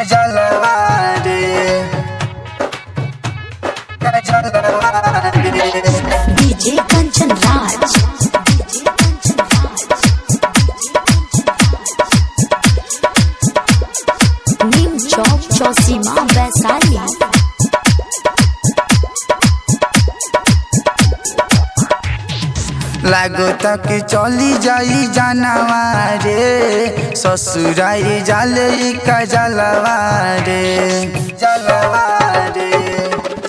कजलवा रे कजलवा रे। डीजे कंचन राज नीम चौक चौसीमा वैशाली। लागो तक चली जाई जानवा रे ससुराई जाले कजलवा रे जलवा रे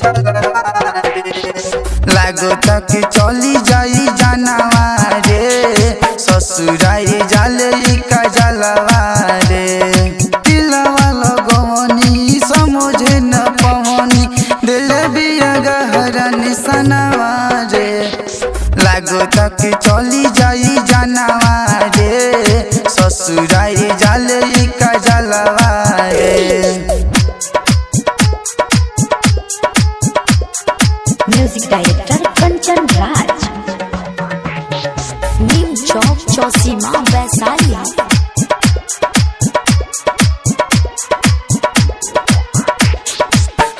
जलवा रे। लागो तक चली जाई जानवा रे ससुराई जाले कजलवा रे। दिलवा लगवनी समझे न पवनी दिल बिया गहरा निशानवा रे। लागो तक चली जाई जानवा रे ससुराई जाले कजलवा रे। म्यूजिक डायरेक्टर कंचन राज नीम चौक चौसीमा वैशाली।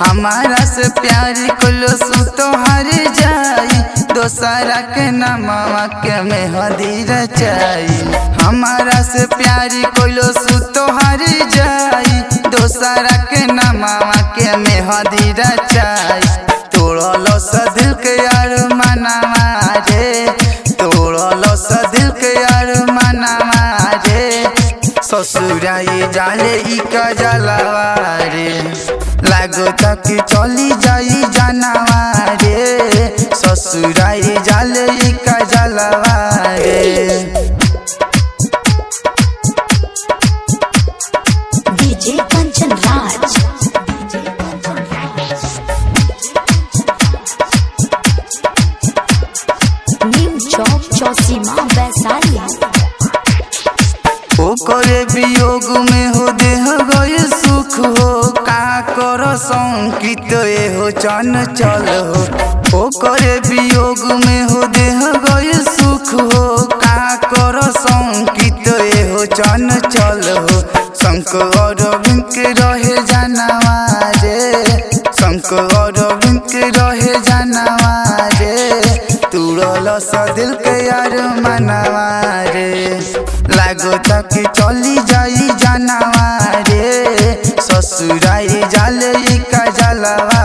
हमारा से प्यार कुलो सु तोहर जाई दोसरा के नमवा के मेहंदी रचाई। हमारा से प्यार कुलो सु तोहर जाई दोसरा के नमवा के मेहंदी रचाई। तोड़लो स दिल के यार मनवा रे तोड़लो स दिल के यार मनवा रे। ससुराई जाले कजलवा रे। लागो तक चली जाई जानवा रे ससुराई जाले कजलवा रे। डीजे कंचन राज नीम चौक चौसीमा वैशाली। ओकरे वियोग में हो देह गए सुख हो का करो संकित हो चंचल हो। ओकरे वियोग में हो देह गए सुख हो का करो संकित हो चंचल हो। शंकर अरविंद के रहे जानवा रे शंकर अरविंद के रहे जानवा रे। तुड़ल स दिल के यार मनवा रे। लागो तक चली जाई जानवा रे ससुराई जाले कजलवा